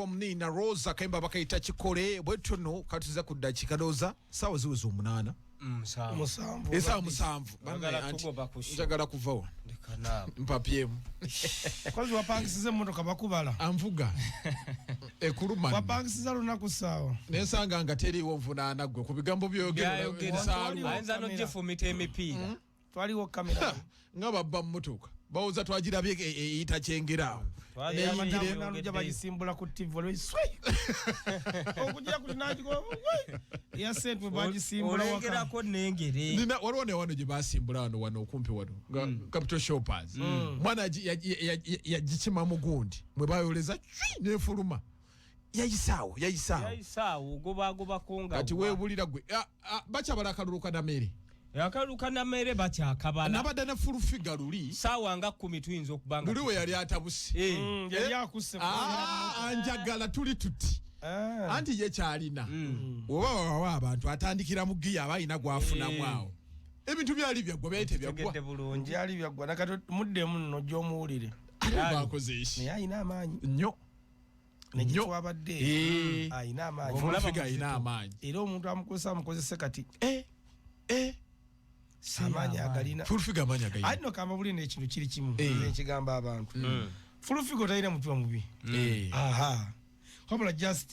Nina Rosa Kemba bakaita chikole bwetuno katuza kudakika doza sawa ziwezo 8 musanvu njagala kuvawo mpapiemu kwazi wapangisize motoka bakubala anvuga ekuluma wapangisiza lunaku sawa nesanga nga teriwo nvunaana gwe ku bigambo byogera ayinza no jefumita emipiira twaliwo kamera nga babba mmotoka bawuza twagirabye eyita kyengerawo nalujja bagisimbula ku TV olweswe okujja ku kinajiko ya sentwe bagisimbula wakerako nengere nina waliwo ne wano gye basimbula wano okumpi wano nga Capital Shoppers mwana yagikima mugundi mwe bayoleza nefuluma yayisaawo goba konga kati webulira gwe bacha balakaluluka na mere yakaluka na mere bakyakabala nabadde ne full figure luli sawa nga 10 tuyinza okubanga luli we yali atabuse yali akuse anjagala tuli tuti anti ye kyalina oba abantu atandikira mu giya abayina gwafuna mwao ebintu byali byagwa byayite byagwa bulungi ali byagwa nakato muddemu nno jomuwulire bakoze ishi naye ayina amaanyi nnyo nejitwa abadde ayina amaanyi full figure ayina amaanyi era omuntu amukozesa kati amaanyi agalina full figure amaanyi agalina alino kamba buli n'ekintu kiri kimu ekigamba abantu full figure talina mutima mubi wabula just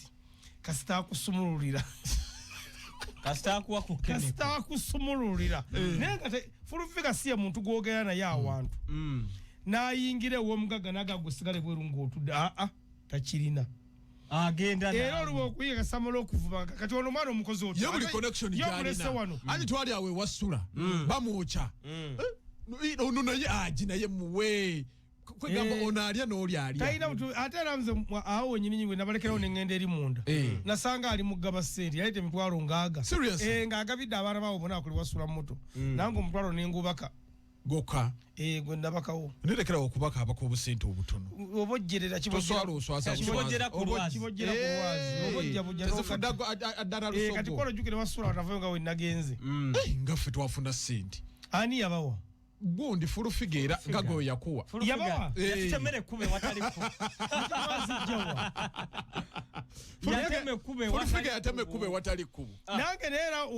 kasita akusumululira kasita akusumululira naye nga full figure si muntu gwogera naye awantu n'ayingira ew'omugaga n'agagusigale bweru ng'otudde takirina agenda era oluwo okuyiga samalo okuvuba kati ono mwana omukozi otyo yobuli connection gyalina ani twali awe wasula bamwocha ono naye naye muwe kwegamba ono alya n'oli alya tayina ate era nze awo wenyini we nabalekerawo n'engenda eri munda nasanga ali mugaba sente yaleta emitwalo ngaaga ng'agabidde abaana bawo bona akuli wasula moto nange omutwalo n'engubaka goka gwe ndabakawo nerekerawo okubaka abako obusente obutono obojjerera kibojjera ku lwazi obojja bujja addala lusogo kati kola jukire wasula watavayo nga we nagenze nga ffe twafuna sente ani yabawa gundi full figure era nga gwe yakuwa yabawa yatemere kube watali ku yateme kube full figure yateme kube watali ku nange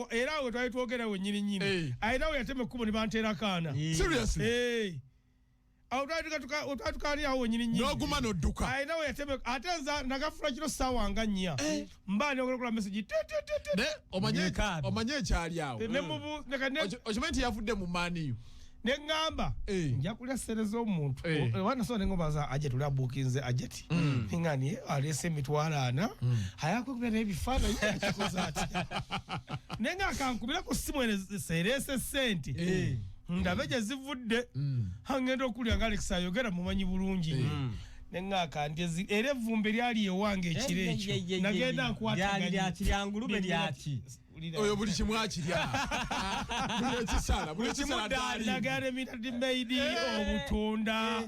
era we twali twogera we nyini ayina we yateme kube nibantera kana seriously otwatukali awo nyini n'oguma n'odduka ayina we yateme ate nza nagafula kino sawa nga nnya mbaani okola message omanye ekyali awo okimanyi nti yavudde mu maaniyo nengamba njakulya sere z'omuntu wanasona nengobaza ajeti tuli abukinze ajeti ngani alese emitwalo 4 ayakwekubya n'ebifaananyi akikoza ati nenga akankubira ku simu ene serese sente ndabe gye zivudde ngenda okulya nga Alex ayogera mumanyi bulungi nenga akandezi era evvumbe lyali ewange ekiro ekyo nagenda nkwataganya lyangulube lyaki oyo buli kimu akirya buli ekisala nagala emitadi meidi obutunda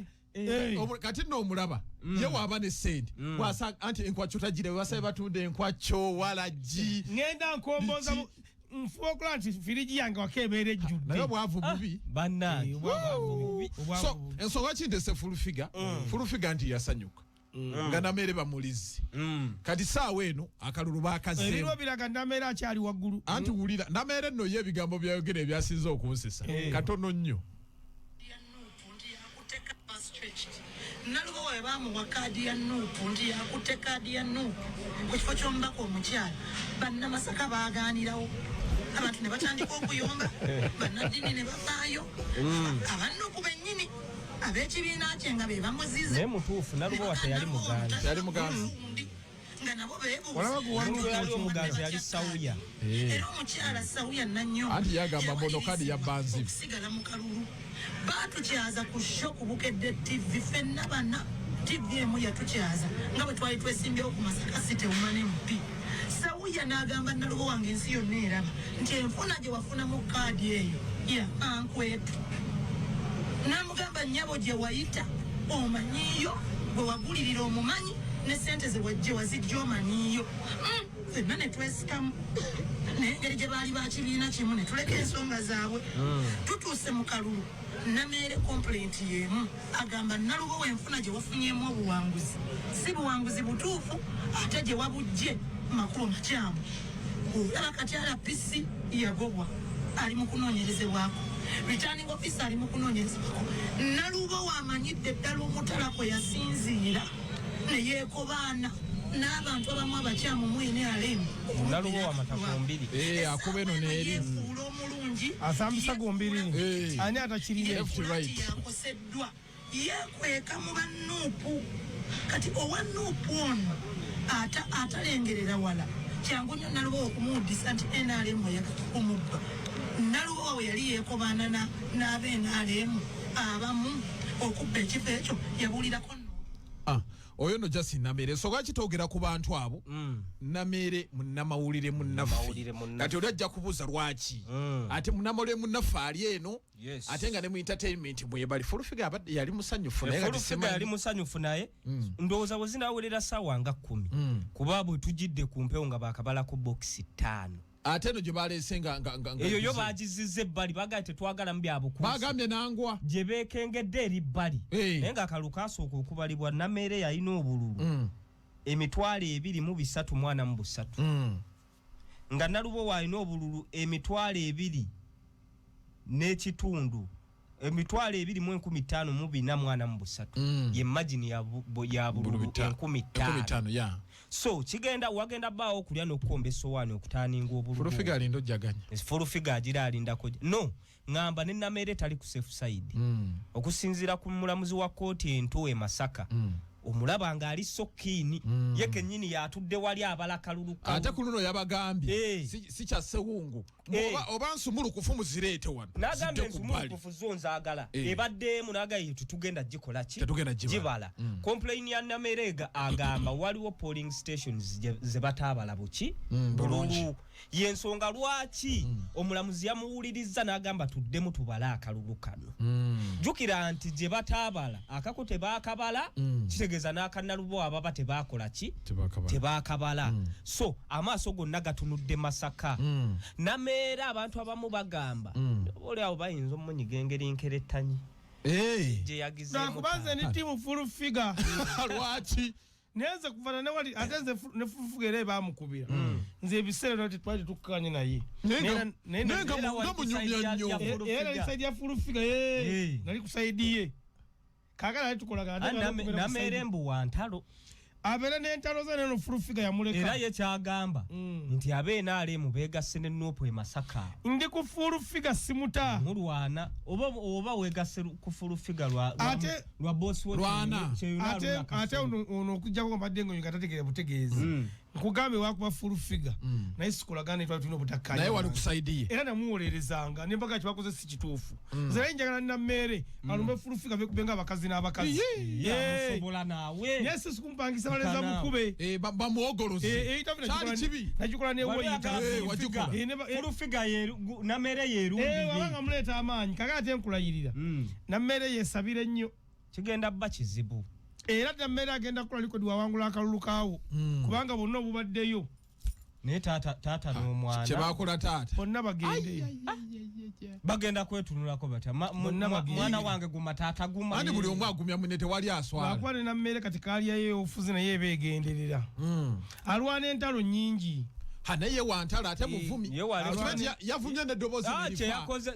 kati n'omulaba ye waaba ne sente wasanga anti enkwacho tagira wasabe batunda enkwacho walagi ngenda nkomboza nfuba okola nti firiji yange wakebeera ejjudde naye obwavu bubi bannange so ensonga kindese full figure nti yasanyuka nga namere bamulizi kati saawa eno akalulu baakazeemu ebiro biraga namere akyali waggulu anti wulira namere nno ye ebigambo byayogera ebyasinze okunsisa katono nnyo nalubo we bamuwa kaadi ya nuupu ndi yakutte kaadi ya nuupu ku kifo ky'omubaka omukyala bannamasaka baaganirawo abantu ne batandika okuyomba bannaddiini ne bavaayo abannuku bennyini ab'ekibiina kye nga be bamuzize naye mutuufu nalubo wate yali muganzi nga nabo beebuuza yali sawuya era omukyala sawuya nannyo anti yagamba mbono kadi ya banzibu okusigala mu kalulu batukyaza ku sho ku Bukedde TV ffenna bana TV emu yatukyaza nga bwe twali twesimbyewo ku Masaka City umane mpi sawuya n'agamba nalubo wange ensi yonna eraba nti enfuna gye wafunamu kaadi eyo ya ankwetu n'amugamba nnyabo gye wayita omanyiyo bwe wagulirira omumanyi ne sente ze wajje wazijja omanyiyo ffenna ne twesikamu n'engeri gye baali bakibiina kimu ne tuleka ensonga zaabwe tutuuse mu kalulu nameere complaint y'emu agamba nalubo wenfuna gye wafunyemu obuwanguzi si buwanguzi butuufu ate gye wabujje makulu makyamu olaba kati RPC yagobwa ali mu kunoonyerezebwako returning officer ali mu kunoonyerezebwako Nalubo wamanyidde ddala omutala kwe yasinziira ne yeekobaana n'abantu abamu abakyamu mwine alemu Nalubo wa matako mbiri akube no neeri omulungi asambisa gombiri ani atakirire yakoseddwa yeekweka mu bannuupu kati owa nuupu ono atalengerera wala kyangu nnyo Nalubo okumuwuddisa nti NRM oyagala kumubba Nalubo we yali yeekobaana n'ab'NRM abamu okubba ekifo ekyo yabuulirako oyo no Justin Namere so lwaki toogera ku bantu abo Namere munnamawulire munnaffe kati oli ajja kubuuza lwaki ate munnamawulire munnaffe ali eno ate nga ne mu entertainment mwebali Furufiga yali musanyufu naye Furufiga yali musanyufu naye ndowooza bwe zinaawulira ssaawa nga 10 kuba bwe tujjidde ku mpewo nga baakabala ku box 5 ate no gye baleese nga eyo yo baagizizza ebbali bagaa tetwagala mu byabukuusi bagambye nangwa gye beekengedde eri bbali naye ng'akalulu kaasooka okubalibwa Namere yalina obululu emitwalo 2,343 nga Nalubo waalina obululu emitwalo 2,543 ye margin ya bululu 5,000 so wagenda baawo okulya n'okukomba essowaani okutaaninga obululu Furufiga alindo jaganya Furufiga agira alindako no ngamba ne Namere tali ku safe side okusinziira ku mulamuzi wa kooti ento e Masaka omulaba nga ali sokini ye kennyini yatudde wali abalakaluluka ate ku luno yabagambye si kya sewungu oba nsumulu kufu muzireete wano n'agambye nsumulu kufu zo nzaagala ebaddeemu n'agaye tutugenda gikola ki gibala complain ya Namere agamba waliwo polling stations ze bataabala buki bulungi yensonga lwaki omulamuzi yamuwuliriza n'agamba tuddemu tubala akalulu kano jjukira nti gye bataabala akako tebaakabala kitegeeza n'akanalubo ababa tebakola ki tebaakabala so amaaso gonna gatunudde Masaka Namere abantu abamu bagamba oli awo bayinza omunyiga engeri nkerettanyi gye yagizeemu nakubanze ni tiimu Furufiga lwaki neze kuvana ne wali ateze ne Furufiga era bamukubira nze ebiseera nti twali tukkanye naye nenga munyumya nnyo era isaidia Furufiga nali kusaidiye kakala tukolagana Namere mbu wa ntalo abera n'entalo ze neno Furufiga yamuleka era ye kyagamba nti NRM beegasse ne Nuupu e Masaka ndi ku Furufiga simuta mulwana oba weegasse ku Furufiga lwa boss we lwana ate ono okujjako mbadde ngo ngatategere butegeezi nkugambe wakuba Furufiga naye sikolagana itwa tulina obutakkaanya naye wali kusaidiye era namuwolerezanga nembaga kibakoze si kituufu nze njagala Namere alumbe Furufiga bekubenga abakazi n'abakazi yamusobola naawe yesi sikumpangisa baleza mukube bamuogoloze kyali kibi nakikola newoyita Furufiga Namere yeerungi wabanga muleeta amaanyi kakati enkulayirira Namere yesabire nnyo kigenda bba kizibu era Namere agenda kukola likodi wawangula akalulu kaawo kubanga bonna obubaddeyo naye taata n'omwana kyebakola taata bonna bagende bagenda kwetunulako batya mwana wange guma taata guma ani buli omu agumya munne tewali aswala bakuba ne Namere kati kaalyayo ofuzi naye beegenderera alwana entalo nnyingi naye wantala ate muvumi yavumye n'eddoboozi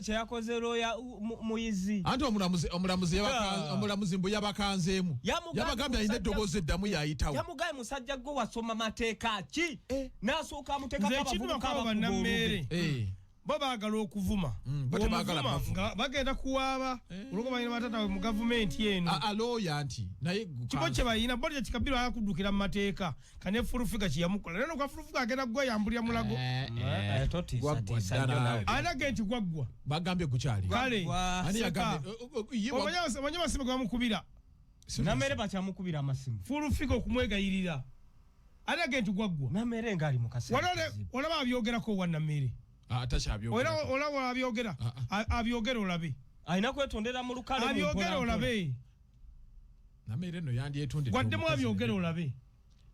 kyeyakoze looya muyizi anti omulamuzi mbu yabakanzeemu yabagambye alina eddoboozi eddamu yayitawo yamugaye musajja gwe wasoma mateeka ki n'asooka amuteekako abavubuka bannammeere bo baagala okuvuma nga bagenda kuwaaba olwokuba balina bataata mu gavumenti eno alooya nti naye kibo kye balina bo kye kikabiro ayakuddukira mu mateeka kane Furufiga kiyamukola naye nokwa Furufiga agenda gweyambulira mulago anage nti gwaggwa bagambye gukyali kale ani yagambye omanye amasimu ge bamukubira Namere bakyamukubira amasimu Furufiga okumwegayirira anage nti gwaggwa Namere ngaali mu kaseera olaba abyogerako wa Namere olaba abyogera abyogera olabe alina kwetondera mu lukale abyogera olabe Namere no yandyetundira gwaddemu abyogera olabe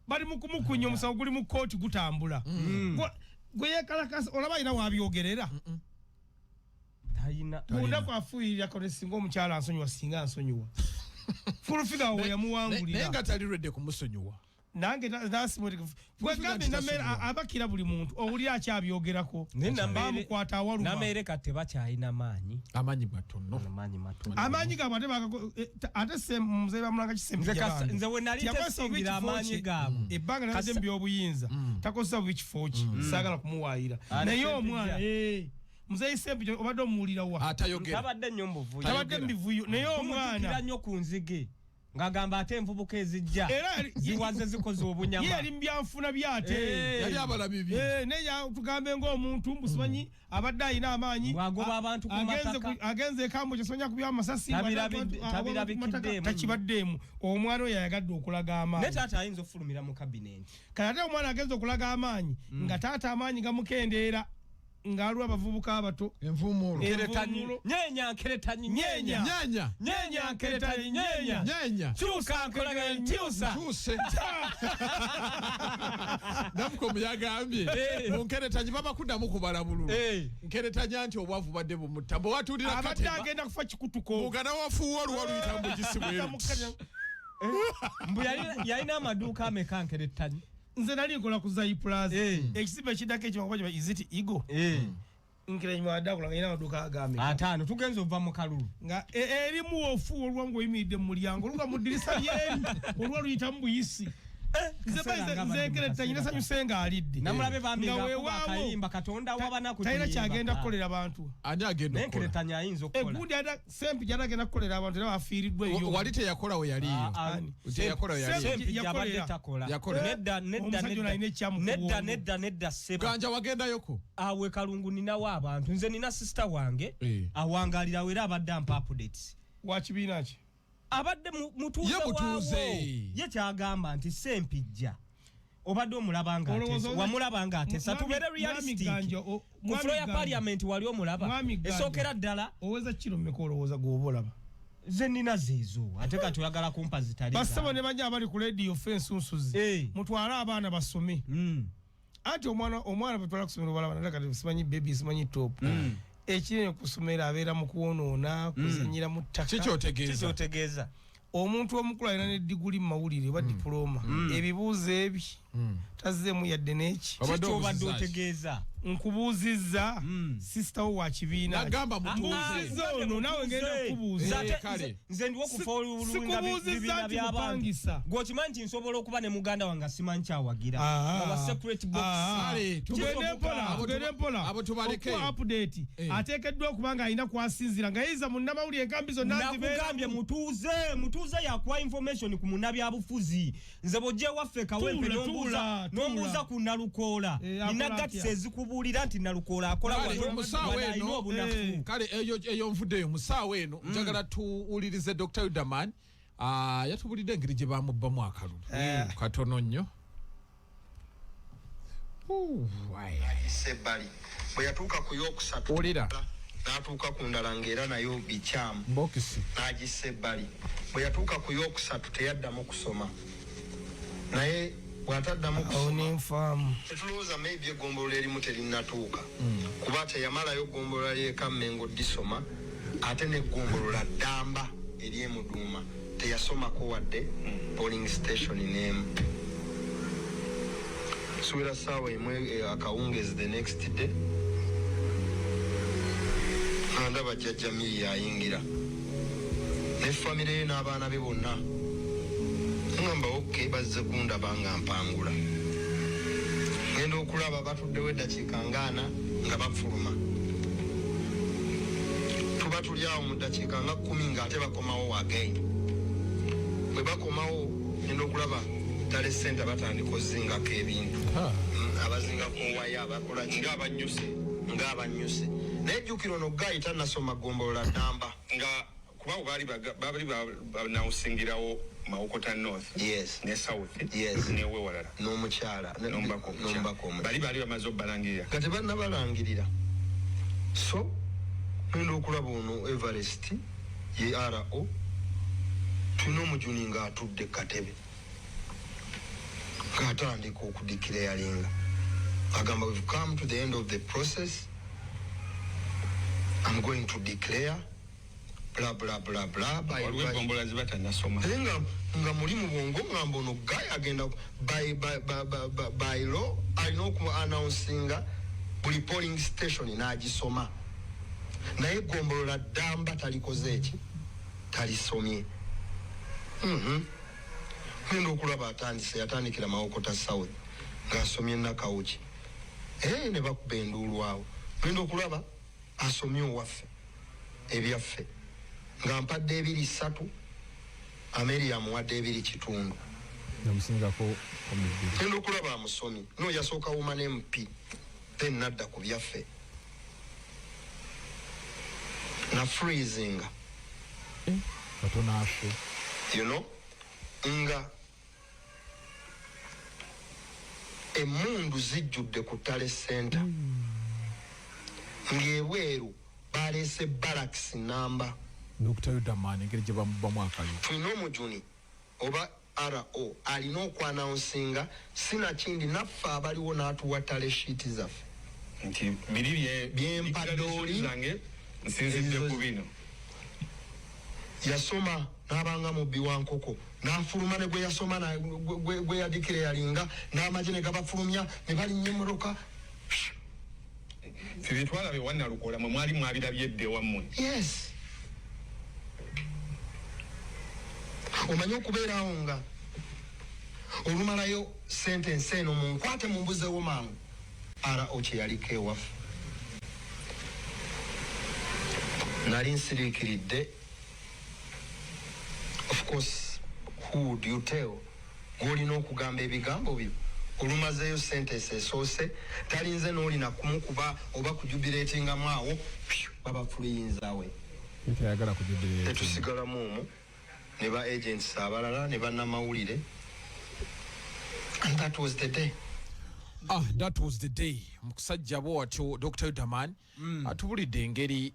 bali mu kumukunya omusawo guli mu kooti gutambula gwe yekalakasa olaba alina wabyogerera munda kwafuuyirira kone singa omukyala ansonyiwa singa ansonyiwa Furufiga wo yamuwangulira naye nga tali redde kumusonyiwa nange nasimwe gwegambe namere abakira buli muntu owulira akyabyogerako bamukwata awaluma namere kate bakyayina amanyi matono amanyi gabo ate muzee bamulanga kisembya nze we nali tesingira amanyi gabo ebbanga naze byobuyinza takozesa bikifooki saagala kumuwaayira naye omwana muzee isembya obadde omuwulira wa atayogera tabadde mbivuyo naye omwana nnyo ku nzige ngagamba ate envubuka ezijja ziwaze zikoze obunyama yali mbyanfuna byate yali abala bibi neya tugambe ng'omuntu mbusimanyi abadde ayina amaanyi wagoba abantu ku mataka agenze ekambo kyesomanya kubya amasasi takibaddeemu omwana oyo yayagadde okulaga amaanyi ne taata ayinza ofulumira mu kabineti kale ate omwana agenze okulaga amaanyi nga taata amaanyi gamukendeera ngaalwa abavubuka abato envumulo nyenya nkeretanyi nyenya nkeretanyi nyenya kyusa nkolaga ntyusa namukomu yagambye munkeretanyi babakuddamu kubala bululu nkeretanya nti obwavu badde bumutta bwe watulira abadde agenda kufa kikutuko mugana wafuuwa oluwalu gisibweru mbu yalina amaduuka ameka nkeretanyi nze nali nkola ku Zaiplaza ekisimba ekidako ekimakuba iziti igo nkira nyuma adakula ngina maduka agame atano tugenze ova mu kalulu nga erimu ofu olwango oyimiridde mu mulyango oluga mu dirisa lyeri olwa luyita mu buyisi nze nkerettanyi nasanyusenga alidde namulabe bambi akayimba katonda wabana ku tayina kyagenda kukolera abantu ani agenda okukola nkerettanyi ayinza okukola egundi ada sempi gyatagenda kukolera abantu era bafiiriddwa eyo wali teyakola we yaliyo teyakola we yaliyo nedda seba ganja wagendayoko awe kalungu ninawo abantu nze nina sister wange awangalira wera abadde ampa updates wa kibiina ki abadde mutuuze waawo ye kyagamba nti sempijja obadde omulabanga atesa wamulabanga atesa tubeere realistic ku floor ya parliament wali omulaba esookera ddala oweza kiro mmeka olowooza gwobolaba ze nina zeezo ate kati oyagala kumpa zitali basabo ne bajja abali ku radio fensunsuzi mutwale abaana basome anti omwana bwe twala kusomera obalaba nate kati simanyi baby simanyi top ekirene kusomera abeera mu kuwonoona kuzanyira mu ttaka kikyotegeeza omuntu omukulu alina ne diguli mu mawulire oba diploma ebibuuzo ebi tazzeemu yadde n'eki kikyobadde otegeeza nkubuuzizza sisita wo wa kibiina nagamba mutuuze ono nawe ngenda okubuuza nze ndiwo okufa olulunga bibiina by'abantu gw'okimanyi nti nsobola okuba ne muganda wange simanyi kyawagira aba secret box tugende mpola abo tubaleke update ateekeddwa okuba nga alina kwasinzira nga yiza munnamawulire enkambi zonna nakugambye mutuuze yakuwa information ku munnabyabufuzi nze bw'ojja ewaffe kawempe n'ombuuza ku Nalukoola nina gatisi ezikubuulira nti Nalukoola akola wano obunafu kale eyo nvuddeyo mu ssaawa eno njagala tuwulirize Dr. Yudaman yatubulidde engeri gye bamubbamu akalulu katono nnyo Sebbali bwe yatuuka ku yokusatu olira n'atuuka ku ndala ng'era nayo bikyamu mbokisi n'agissa ebbali bwe yatuuka ku yokusatu teyaddamu kusoma naye bw'ataddamu kusoma tetulowooza maybe eggombolola erimu terinatuuka kuba teyamalayo ggombolola ly'eka Mmengo disoma ate n'eggombolola Ddamba ery'Emuduuma teyasomako wadde polling station n'emu suwera ssaawa emwe akawungezi the next day ndaba jjajja Miri yayingira ne famire ye n'abaana be bonna ngamba oke bazze kundaba nga mpangula ngenda okulaba batuddewo eddakiika ngaana nga bafuluma tuba tuli awo mu ddakiika nga 10 ng'ate bakomawo again bwe bakomawo ngenda okulaba tale senta batandika ozingako ebintu abazingako waya abakola ng'abanyuse naye jjukira ono gayita nasoma ggombolola Ddamba nga kuba baali banawusingirawo Mawokota North ne South newe walala n'omukyala n'omubaka bali bamaze obalangirira nga tebannabalangirira so ngenda okulaba ono Everest ye RO tulina omujuni ng'atudde katebe ng'atandika okudikira yalinga agamba we've come to the end of the process. I'm going to declare bla bla bla bla Bombola zibata nasoma. Nga muri mu bongo ngambo no guy agenda by law I know ku announcing buli polling station n'agisoma. Naye gombolola damba talikoze eki talisomye. Nendo okulaba atandikira Mawokota South ng'asomye Nakawuki. Ne bakubendulu awo. Nendo okulaba asomye owaffe ebyaffe nga mpadde 2-3 Ameri yamuwadde 2.5 namusingako nendo okulaba amusomi no yasooka woman MP then nadda ku byaffe na freezing katona afe you know nga emundu zijjudde ku Tale Center ng'ebweru balese barracks namba Dr. Yudaman ngeri gye bamwakayo tulina omujuni oba RO alina okwanawunsinga sina kindi naffe abaliwo n'atuwa Tale sheet zaffe nti biri byempaddooli zange nsinzidde ku bino yasoma n'abanga mubbi wa nkoko n'afuluma ne gwe yasoma gwe yadikira yalinga n'amagye ne gabafulumya ne balinnya emmotoka Tibitwala be wana lukola mwe mwali mwabirabye dde wammwe. Yes. Omanyi okubeerawo nga olumalayo sentence eno munkwate mumbuzeewo mangu RO kye yaliko ewaffe. Nali nsiriikiridde. Of course, who would you tell? Gw'olina okugamba ebigambo byo. Olumazeeyo sentence esoose talinze n'olina kumukuba oba kujubileetingamu awo baba fuliyinzawe tayagala kujubileetinga tetusigalamu omwo ne ba agents abalala ne bannamawulire and that was the day. That was the day. Musajja bw'atyo Dr. Yudaman atubulidde engeri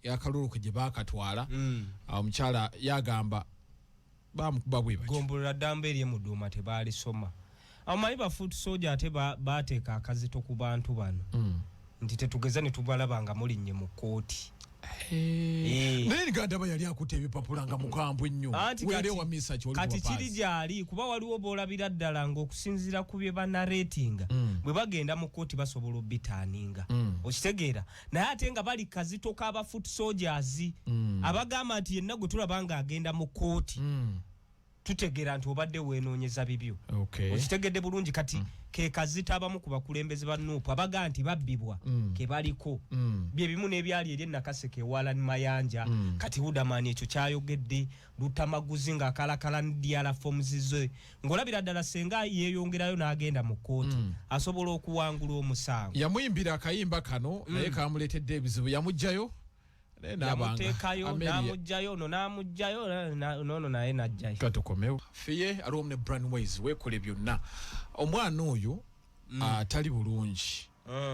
yakalulu gye baakatwala omukyala yagamba bamukuba bwe batyo gombolola damba eri emuduuma tebaalisoma. Amanyi ba foot soldier ate bateeka akazito ku bantu bano nti tetugeza ne tubalaba nga mulinnye mu kooti. Naye Uganda yali akutte ebipapula nga mukambwe nnyo wali wa misa kyoli kati kiri gyali kuba waliwo boolabira ddala ng'okusinziira ku bye banareetinga bwe bagenda mu kooti basobola obbitaaninga okitegeera naye ate nga bali kazito k'aba foot soldiers abagamba nti yenna gwe tulaba nga agenda mu kooti tutegeera nti obadde weenoonyeza bibyo okitegedde bulungi kati ke kazita abamu ku bakulembeze ba Nuupu abaga nti babbibwa ke baliko bye bimu n'ebyali eri Nakaseke ewala ni Mayanja kati Yudaman ekyo kyayogedde Lutamaguzi ng'akalakala ndiala forms ze ng'olabira ddala senga yeeyongerayo n'agenda mu kooti asobola okuwangula omusango yamuyimbira akayimba kano naye kamuleetedde ebizibu yamuggyayo namuteekayo namugjayo nono naye najjayo katukomewo fiye aliwo ne Brandways weekole byonna omwana oyo tali bulungi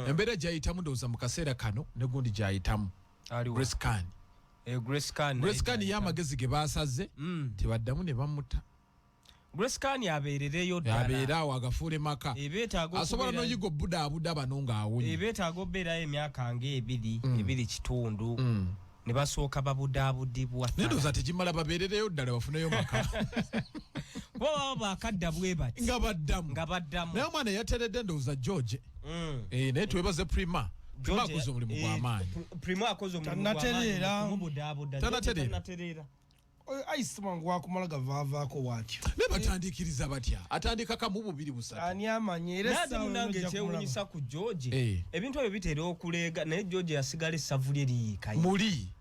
embeera gyayitamu ndowooza mu kaseera kano ne gundi gyayitamu Grace Khan y'amagezi ge baasaze tebaddamu ne bamuta Grace Khan abeerereyo ddala abeeraawo agafuule maka asobola n'oyiga obudaabuda bano ng'awunye ebeetaaga obbeerayo emyaka ebiri kitundu ne basooka babudaabudibwa naye ndowooza tegimala babeerereyo ddala bafuneyo maka kuba baba baakadda bwe bati nga baddamu naye omwana yateredde ndowooza George naye twebaze Prima akoze omulimu gw'amaanyi tanatereera ayisimangu wakumala gavaavaako watyo naye batandikiriza batya atandika kamu bubiri busatu ani amanyi era munange ekyewuunyisa ku George ebintu ebyo bitera okuleega naye George yasigala essavu lye liyiikayo muli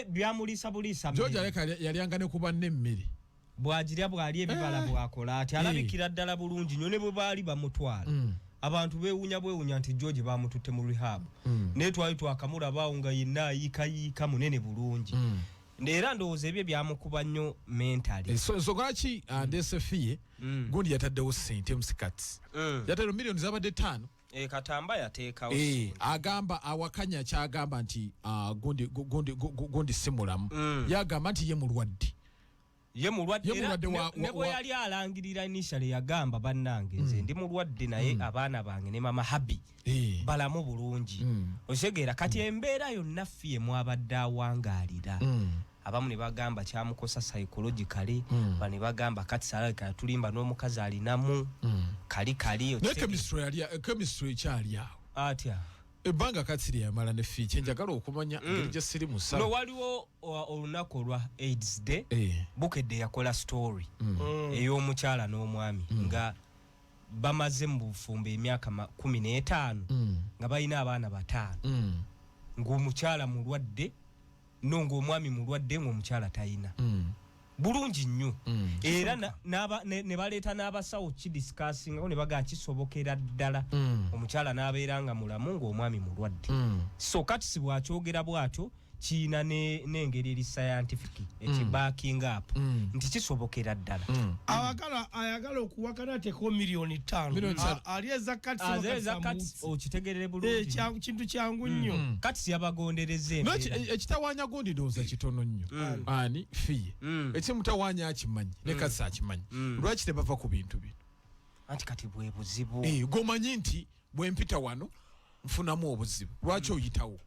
byamuliisa buliisa George yalyanga ne kuba n'emmere bw'agirya bw'ali ebibala bw'akola ati alabikira ddala bulungi nnyo ne bwe baali bamutwala abantu beewunya nti George bamututte mu rehab naye twali twakamulabaawo nga yenna ayiikayiika munene bulungi era ndowooza ebyo byamukuba nnyo mentally ensonga ki ndeese fiye gundi yataddewo ssente musikati yataddewo miliyoni zabadde 5 katamba yateekawo agamba awakanya kyagamba nti gundi simulamu yagamba nti ye mulwadde ye mulwadde ne bwe yali alangirira initially yagamba bannange nze ndi mulwadde naye abaana bange ne mama Habi balamu bulungi osegeera kati embeera yonna ffiye mwabadde awangaalira abamu ne bagamba kyamukosa psychologically bane bagamba kati salaka tulimba n'omukazi alinamu kali ne chemistry kyali awo atya ebbanga katsiri yamala ne fee kyenjagala okumanya ngeri gye siri musala no waliwo olunaku lwa AIDS day Bukedde yakola story ey'omukyala n'omwami nga bamaze mu bufumbo emyaka 15 nga balina abaana 5 ng'omukyala mulwadde nongo omwami mulwadde ng'omukyala tayina bulungi nnyo era ne baleeta n'abasawo kidiscussing ne baga kisobokera ddala omukyala n'abeera nga mulamu ng'omwami mulwadde so kati si bwakyogera bwatyo kiina n'engeri eri scientific ekibacking up nti kisobokera ddala ayagala okuwakana teko milioni 5 alieza kati okitegerere bulungi kintu kyangu nnyo kati yabagondereza ekitawanya gundi ndowooza kitono nnyo ani fiye ekimutawanya akimanyi ne kasi akimanyi lwaki tebava ku bintu bino anti kati bwe buzibu gomanyi nti bwe mpita wano nfunamu obuzibu lwaki oyitawo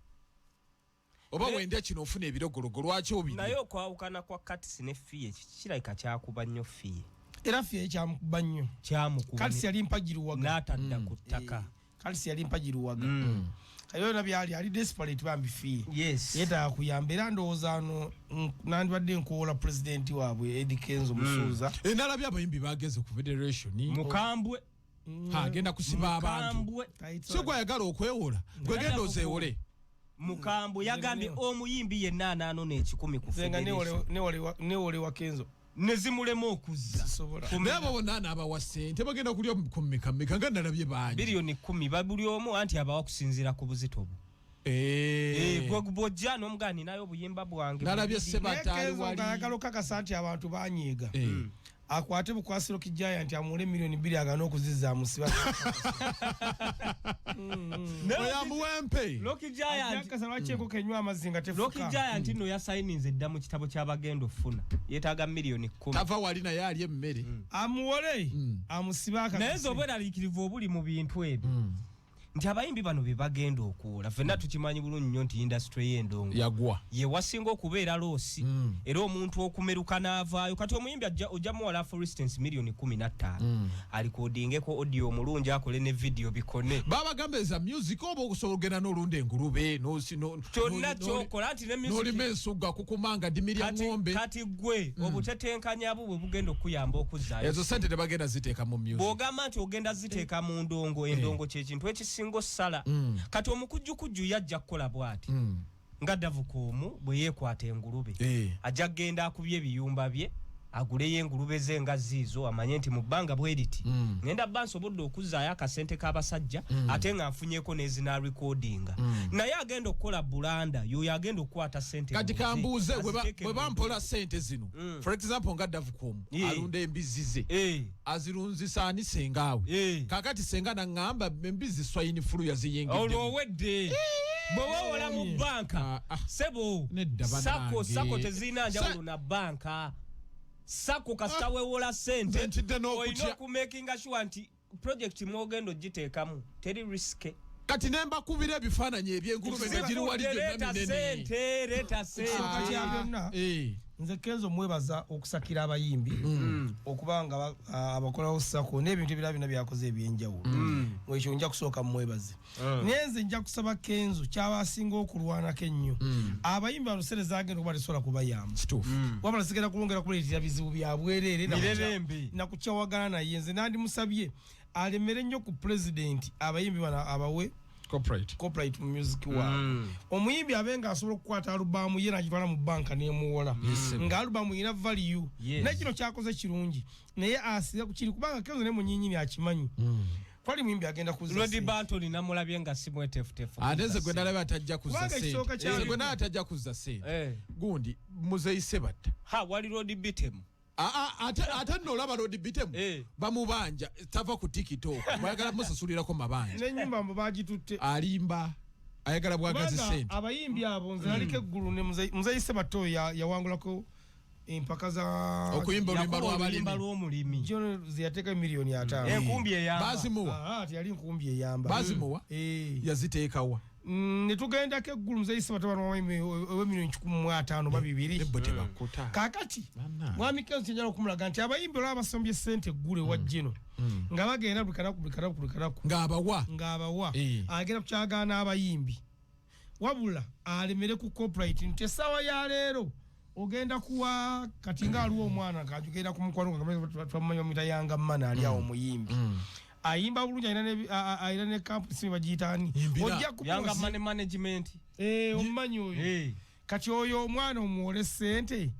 oba wenda kino ofuna ebirogologo lwaki obiri naye okwawukana kwa katisi ne fiye kirabika kyakuba nnyo fiye era fiye kyamukuba nnyo katisi yali mpagiruwaga n'atadda ku ttaka katisi yali mpagiruwaga kayona byali ali desperate bambi fiye yes yeta kuyamba era ndowooza ano nandibadde nkowola president waabwe Eddie Kenzo Musuuza nalabye abayimbi bageze ku federation mukambwe agenda kusiba abantu so gwayagala okwewola gwegenda ozeewole Mukambu yagambye omuyimbi yenna ananona ekikumi ku federation ne wa Kenzo nezimulemu okuzza nabo bonna abawa ssente bagenda kulya ku mmeka nga nalabye bangi biliyoni 10 babuli omu anti abawa kusinziira ku buzito bwo gwegubojja n'omugani naye obuyimba bwange nalabye Sebatali wali ayagala okakasa nti abantu banyiiga akwate bukwasiro kijaya nti amule milioni 2 agana okuzizza musiba ya muwempe Loki Giant akasa lwacheko kenywa amazinga tefuka Loki Giant no yasayininze ddamu kitabo ky'abagendo funa yetaaga milioni 10 tava wali na yali emmere amuwole amusibaka nazo obera likirivu obuli mu bintu ebyo nti abayimbi bano bebagenda okuwola fenna tukimanyi bulungi nnyo nti industry y'endongo yagwa ye wasinga okubeera loosi era omuntu okumeruka n'avaayo kati omuyimbi ojja muwala for instance milioni 15 alikodingeko audio omulungi akole ne video bikone babagambe za music oba okusobola ogenda n'olunda engulube kyonna kyokola nti ne music n'olima ensuga kukumanga dimirya ng'ombe kati gwe obutetenkanya bwe bugenda okuyamba okuzaayo ezo sente tebagenda ziteeka mu music bw'ogamba nti ogenda ziteeka mu ndongo endongo kyekintu ekisi sala kati omukujjukujju yajja kukola bwati nga Davukoomu bwe yeekwata engulube ajja genda akubye ebiyumba bye aguleyo engulube ze nga ziizo amanye nti mu bbanga bweriti ngenda bansobodde okuzaayo akasente k'abasajja ate nga nfunyeko n'ezina recordinga naye agenda okukola bulanda yoyo agenda okukwata sente kati kambuuze bwe bampola sente zino for example nga Davukoomu alunda embizi ze azirunzisa ani sengaawe kakati senga naŋŋamba embizi swine fulu yaziyingidde olwowedde bwe wawola mu banka sebo sako tezirina njawulo na banka sako kasita wewola sente olina okumakinga sure nti project mwogenda ogiteekamu teri riske kati nemba kubira ebifaananyi ebyengulube nga giri wali gyonna minene leeta sente nze Kenzo mwebaza okusakira abayimbi okubanga abakolawo sako n'ebintu ebirala byonna byakoze ebyenjawulo ekyo nja kusooka mwebaze naye nze nja kusaba Kenzo kyabasinga okulwanako ennyo abayimbi balosere zagenda okuba tesobola kubayamba wabula sigenda kulongera kuleetera bizibu bya bwereere nakukyawagana naye nze nandimusabye alemere nnyo ku president abayimbi bano abawe corporate music wa omuyimbi abenga asobola okukwata alubamu ye n'agitwala mu banka n'emuwola nga alubamu ina value n'ekino kyakoze kirungi naye asiga kukiri kubanga Kenzo ne munyinyini akimanyi kwali muyimbi agenda kuzza Lodi Bantoni namulabye nga simwetefutefu ateze gwe nalabye atajja kuzza sente gwe atajja kuzza sente gundi Muzeyi Sebatta wali Lodi Bitemu ate nolaba Lodi Bitemu bamubanja tava ku TikTok bayagala musasulirako mabanja n'ennyumba mbo bagitutte alimba ayagala bwagazi sente abayimbi abo nze naliko eggulu ne Muzeyi Sebatta yawangulako empaka za okuyimba oluyimba lw'abalimi John ziyateeka milioni 5 enkumbi eyamba bazimuwa ati yali nkumbi eyamba bazimuwa yaziteekawa ne tugendako eggulu muzeeyi Ssebatabana ow'emilioni 15 babibiri kaakati mwami Kenzo kyenjala okumulaga nti abayimbi olwa basombye ssente eggulu ewa Gino nga bagenda buli kanaku ng'abawa agenda kukyagaana abayimbi wabula alemere ku corporate nti essaawa ya leero ogenda kuwa kati ng'aliwo omwana kagenda ku mukwano nga twamanya omuyita Yanga Mana ali awo muyimbi ayimba bulungi ayina ne campus bagiyitaani ojja Yanga Money Management omumanyi oyo kati oyo omwana omuwole ssente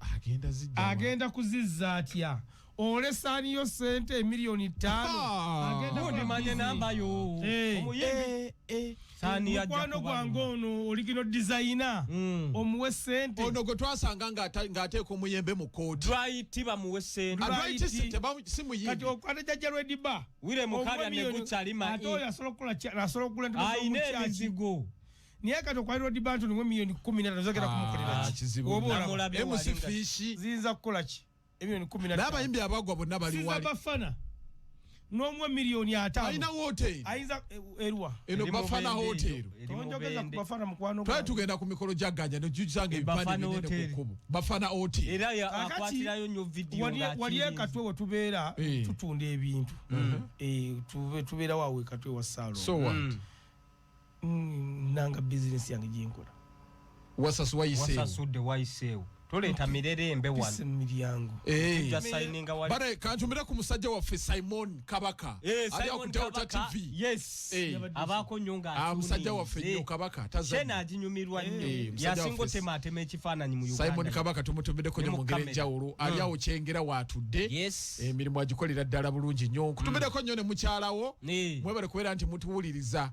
agenda kuzizza atya olesaaniyo ssente milioni 5 ndimanye namba yo omuyimbi mukwano gwange ono original designer omuwe ssente ono gwe twasanga ng'ateeka omuyembe mu kooti Dwight bamuwe ssente kati okwata jjajja lwediba wire mukabya ne guchalima ate oyo asobola okula ayina ebizigo niye kati okwata lwediba nti olimu milioni 13 zogera kumukolera ki MC Fish ziyinza kukola ki emilioni 13 n'abayimbi abagwa bonna bali wali Bafana n'omwe milioni 5 ayina hoteli ayinza erwa eno Bafana hoteli tonjogeza ku Bafana mukwano twali tugenda ku mikolo gya ganja ne tujjanga ebipande binene ku kkubo Bafana hoteli era akwatirayo nnyo video wali ekatwe we tubeera tutunda ebintu tubeera waawe ekatwe wa salon so what nanga business yange jinkola wasasudde wayiseewo toleeta mirerembe wano miryango bare kantumira ku musajja waffe Simon Kabaka ali akuteota TV abaako nnyo nga musajja waffe nnyo Kabaka tazana aginyumirwa nnyo yasinga otemaatema ekifaananyi mu Uganda Simon Kabaka tumutumiddeko nnyo mu ngeri enjawulo ali awo kyengera waatudde emirimu agikolera ddala bulungi nnyo kutumiddeko nnyo ne mukyalawo mwebale kubeera nti mutuwuliriza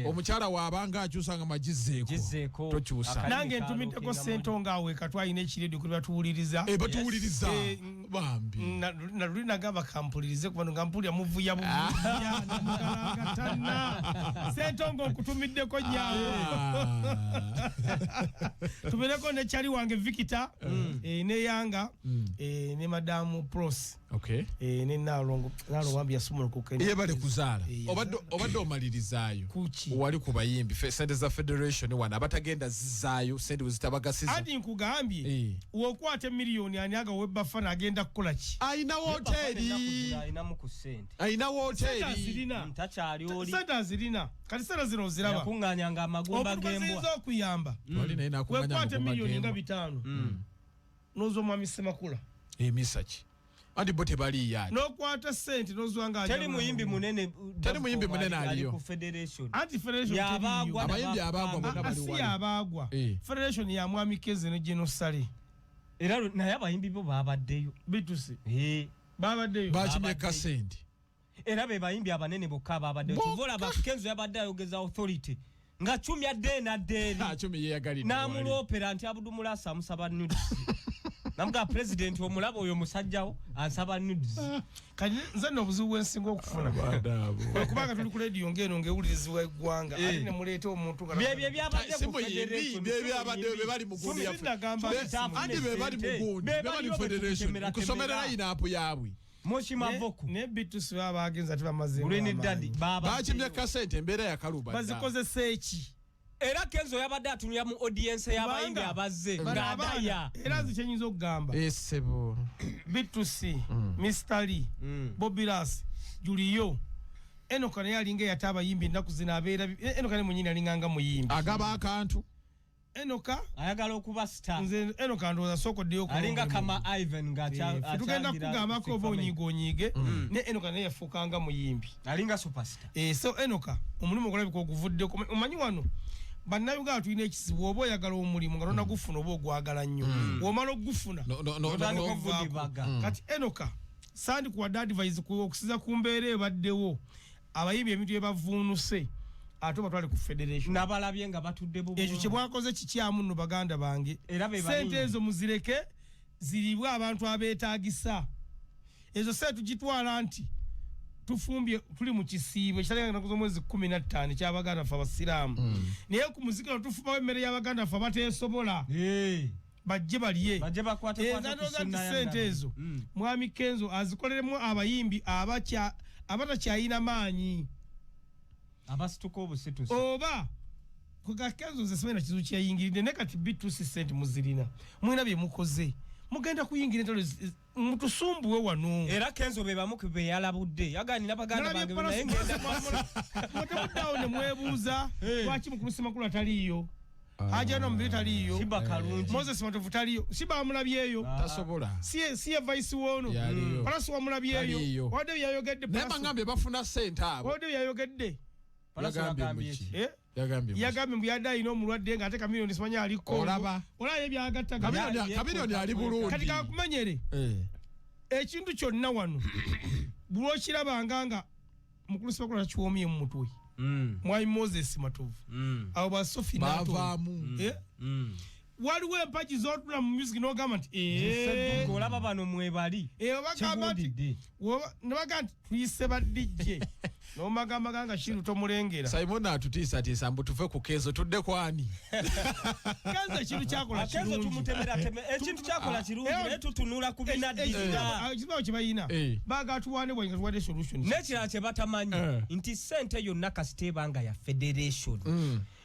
omukyala waabanga akyusanga magizzeeko tokyusa nange ntumiddeko Ssentonga awe katwalina ekiredi kuli batuwuliriza batuwuliriza bambi naluli nagamba kampulirize kubano nga mpulira muvuya buvuya namugalaagatana Ssentonga okutumiddeko nyawo tubeereko ne kyali wange Victor ne Yanga ne Madamu Pros ne Nalongo wambi yasumula kukene yebale kuzaala obadde omalirizayo wali ku bayimbi sente za federation wana abatagenda zizaayo sente wezitabagasiza andi nkugambye wokwate milioni anyaga Bafana agenda kukola ki ayina hoteli ayina hoteli ntakyali oli sente azirina kati sente zino ziraba yakunganyanga amagumba g'embwa okuziza okuyamba wekwate milioni nga 5 nozo mwami Semakula emisaki andi bote bali yani nokwata sente nozwanga teri muyimbi munene aliyo ku federation anti federation yabagwa abayimbi abagwa bonna bali wali abagwa federation ya mwami Keze ne Gino Sale era naye abayimbi bo babaddeyo bituse babaddeyo bakimeka sente era be bayimbi abanene bokka babaddeyo tuvola Kenzo yabadde ayogeza authority nga chumya dena chumi yeyagalidde namulopera nti Abudu Mulasa amusaba nudes namuga president omulabo oyo musajjawo ansaba nudes kati nze n'obuzibu bwensinga okufuna kubanga tuli ku radio ngeno ngewulirizibwa eggwanga ate ne muleeta omuntu bye byabadde ku federation be bali mu gundi andi be bali mu gundi be bali federation kusomerera inapu yabwe Moshimavoko ne bitus baba agenza tibamaze Green Daddy baba bakimya kasente mbere ya kaluba bazikoze sechi era Kenzo yabadde atunya mu audience y'abayimbi abazze ng'adaya era zikyenyiza okugamba esebo bitusi Mr. Lee Bobby Ras Julio Enoka ne yalinga yata abayimbi ennaku zino abeera Enoka ne munyini alinganga muyimbi agaba akantu Enoka ayagala okuba star nze Enoka ndoza soko dio ko alinga kama Ivan ngacha tugenda kugamba ko bonyigonyiige ne Enoka ne yafukanga muyimbi alinga superstar so Enoka omulimu ogulabika oguvudde omanyi wano bannayuganda tulina ekisibu oba oyagala omulimu nga tonna gufuna oba ogwagala nnyo womala ogufuna kati Enoka sandi kuwadde advice okusiza ku mbeera ebaddewo abayimbi ebintu bye bavuunuse ate batwale ku federation nabalabye nga batudde bubu ekyo kye bwakoze kikyamu nno baganda bange sente ezo muzireke ziribwa abantu abeetaagisa ezo sente tugitwala nti tufumbye tuli mu kisiibo ekitalianga nakuza omwezi 15 ky'abaganda ffe abasiraamu naye ku muzikiro tufubawo emmere y'abaganda ffe abateesobola bajje baliye bajje bakwate sente ezo mwami Kenzo azikoleremu abayimbi abatakyayina maanyi abasituko obusitusi oba kuga Kenzo zesemena kizu kyayingiridde ne kati B2 cent muzirina mwina bye mukoze mugenda kuyingira entalo mutusumbuwe wano era Kenzo be bamukube yalabudde yaganira baganda bange naye ngenda mutamudawo ne mwebuuza lwaki mukulusi makulu ataliyo haja no mbita liyo Shiba Kalungi Moses Matovu taliyo Shiba amulabyeyo tasobola siye vice wono Palaso amulabyeyo wade yayogedde Palaso ngambe bafuna sente abo wade yayogedde Palaso yagambye yagambye mbuyada ino mulwadde nga ate kamilioni simanya aliko olaba olaye byagatta kamilioni ali bulungi kati kakumenyere ekintu kyonna wano bulo kirabanga mukulusi bakola kiwomye mu mutwe mwai Moses Matovu abo ba Sophie bavamu waliwo empaji zotula mu music no government olaba bano mwebali nabaga nti tuyise ba DJ nomagamba ganga shiru tomulengera Simon atutiisa tiisa mbu tuve ku Kenzo tudde kwani Kenzo shiru kyakola kirungi Kenzo tumutemera teme ekintu kyakola kirungi naye tutunula ku binaddiza kibawo kibayina baga tuwane bwenga tuwade solutions nekira kye batamanyi nti sente yonna kasitebanga ya federation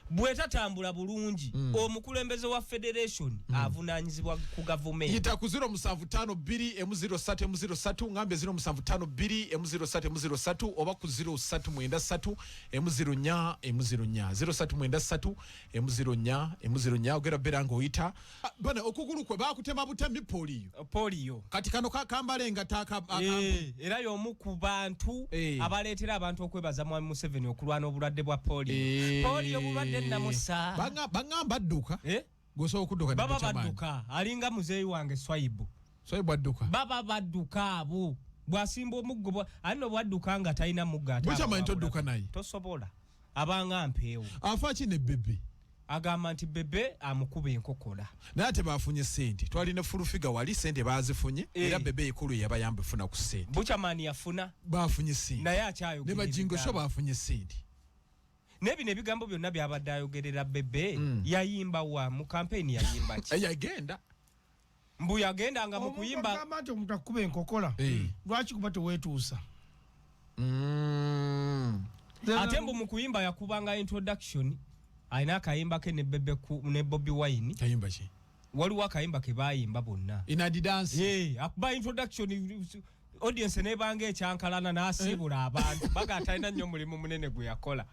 bwetatambula bulungi omukulembeze wa federation avunanyizibwa ku government yita ku 072M03M03 ngambe 072M03M03 oba ku 0393M04M04 0393M04M04 ogera beranga oyita bana okugulu kwe bakutema butemi polio kati kano kambalenga taka era yomu ku bantu abaleetera abantu okwebaza Mwami Museveni okulwana obulwadde bwa polio bubadde namusa bangamba adduka goso okudduka baba badduka alinga muzeyi wange Swaibu adduka baba badduka abo bwasimba omuggo alino bwadduka nga talina mugga buchamanyi todduka naye tosobola abanga mpeewo afa kine bebe agamba nti bebe amukuba enkokola naye ate bafunye sente twalina fulufiga wali sente bazifunye era bebe ekulu yabayamba funa ku sente buchamani yafuna bafunye sente naye akyayo ne bajingo sho bafunye sente nebi nebigambo byonna byabadde ayogerera bebe yayimba wa mu campaign yayimba ki yagenda mbu yagendanga mu kuyimba kama to mutakuba enkokola lwaki kuba tewetuusa ate mbu mu kuyimba yakubanga introduction aina akayimba ke ne bebe ne Bobby Wine kayimba ki waliwo akayimba ke bayimba bonna inadi dance akuba introduction audience ne bange ekyankalana nasibula abantu baga atalina nnyo mulimu munene gwe yakola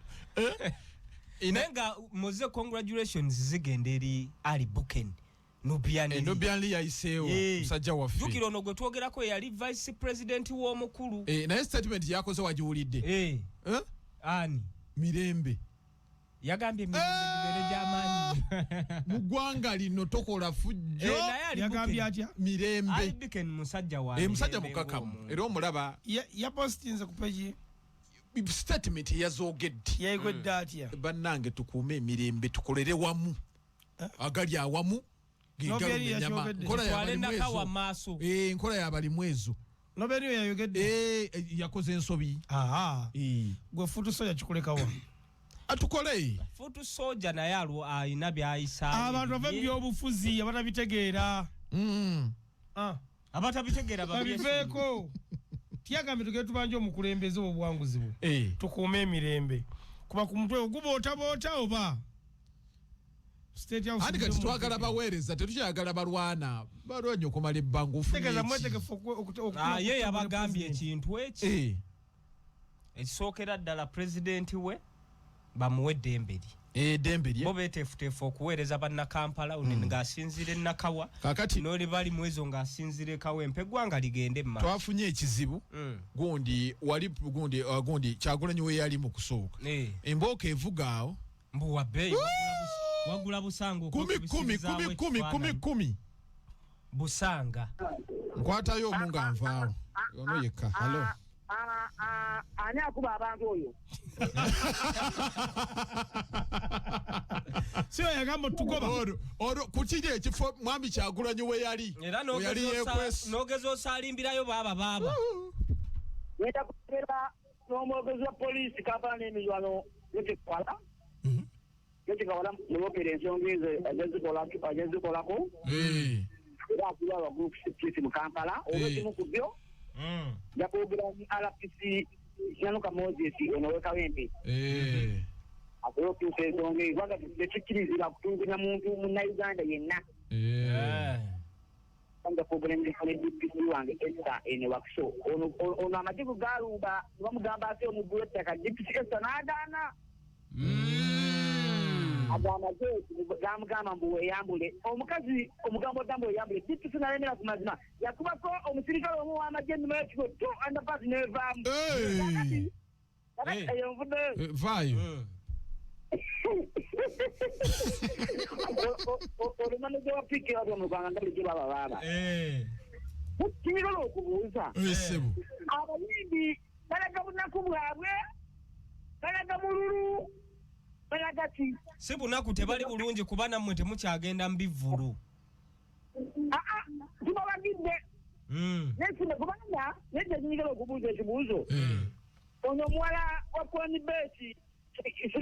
inenga moze congratulations zigende eri Ali Buken Nubianli yayiseewo musajja waffe jukiro no gwe twogerako yali vice president w'omukulu naye statement yakoze wagiwulidde ani mirembe yagambye mirembe gy'amaanyi mu ggwanga lino tokola fujjo yagambye atya mirembe Ali Buken musajja wa musajja mukakamu era omulaba yapostinze ku page statement yazogedde yayigwedde atya bannange tukuume emirembe tukolere wamu agali awamu nkola yabalimu ezo noberiyo yayogedde yakoze ensobi gwe futu soja kikulekawa atukole futu soja naye alina byayisa abantu bava ebyobufuzi abatabitegeera abatabitegeera babiveeko tiyagambe tugende tubanja omukulembeze obwanguzi bwe tukuume emirembe kuba ku mutwe ogubootaboota oba andi kati twagala baweereza tetukyagala balwana balwanya okumala ebbanga ye yabagambye ekintu eki ekisookera ddala pulezidenti we bamuwe eddembe lye bo beeteefuteefu okuweereza bannakampala ng'asinzira ennakawa n'oli bali mu ezo ng'asinzira ekawempe eggwanga ligende emmaaso twafunye ekizibu gundi Kyagulanyi we yali mu kusooka embooka evuga awo mbu wabbeeyi wagula busanga kumi busanga nkwatayo omu nga nvaawo ono yekka halo ani akuba abantu oyo siyo yagamba tugoba kukiri ekifo mwami Kyagulanyi we yali era n'ogeza osalimbirayo baaba yeta kubeera n'omwogezi wa poliisi kampala n'emirwano yotekwala kikawala mulopera ensonga ezo agezikolako era wa group security mu Kampala olw'ekimu ku byo yakwogera ni RPC Yanuka Moses onoweka wempe akuyokyusa ensonga ezo aga tekikirizibwa kutungunya muntu munnauganda yenna kanga kwogera ne DPC wange Esther ene wakusho ono amategeko galuba bamugamba ate omugulu ettaka DPC Esther n'agaana gamugamba mbu weyambule omukazi omugambo dambo weyambule DPC nalemera ku mazima yakubako omusirikale omu w'amagye ennuma y'ekiko to andapasi nevaamu eyo nvudde vaayo olumaneja wa piki watu omugwanga ndabuli gye baba baaba kimirolo okubuuza abayimbi balaga bunaku bwabwe balaga mululu balaga ki si bunaku tebali bulungi kuba nammwe temukyagenda mbivvulu tubabagidde nesime kubanga nedde zinyigala okubuuza ekibuuzo ono omuwala wa Pony Beti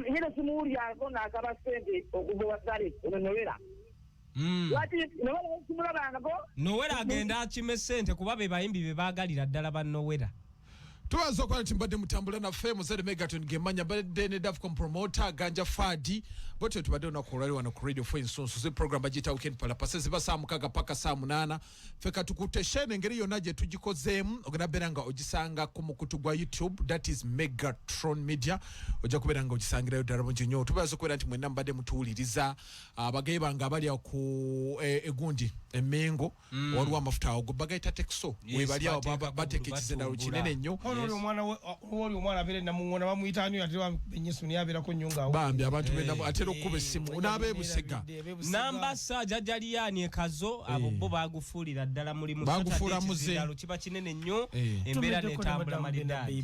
yine simuwulyako n'asaba ssente okuva wasale ono Nowera lwaki Nowera simulabangako Nowera agenda akime ssente kuba be bayimbi be baagalira ddala ba Nowera tuwaza okuba nti mbadde mutambula naffe muzere Megaton ng'emmanya badde ne Dafcon promoter Ganja Fadi bwetyo tubadde olunaku olwali wano ku radio 4 Ensunsu zi program bagiyita weekend palapase ziba saa 6 paka saa 8 ffe katukutte shene engeri yonna gye tugikozeemu ogenda beera nga ogisanga ku mukutu gwa YouTube that is Megatron Media ojja kubeera nga ogisangirayo ddala bungi nnyo tubaza okubeera nti mwenna mbadde mutuwuliriza abagayi bange abali ku egundi emengo waliwo amafuta ago bagayita tekso webali awo bateeka ekizendalo kinene nnyo oli omwana abeere namuŋona bamuyita ani ate benyesu niye abeerako nnyo ngaawo bambi abantu benna atera okuba essimu n'abeebusega namba sajja jaliyani ekazo abo bo bagufuulira ddala mulimu bagufuula muze kiba kinene nnyo embeera netambula malidaadi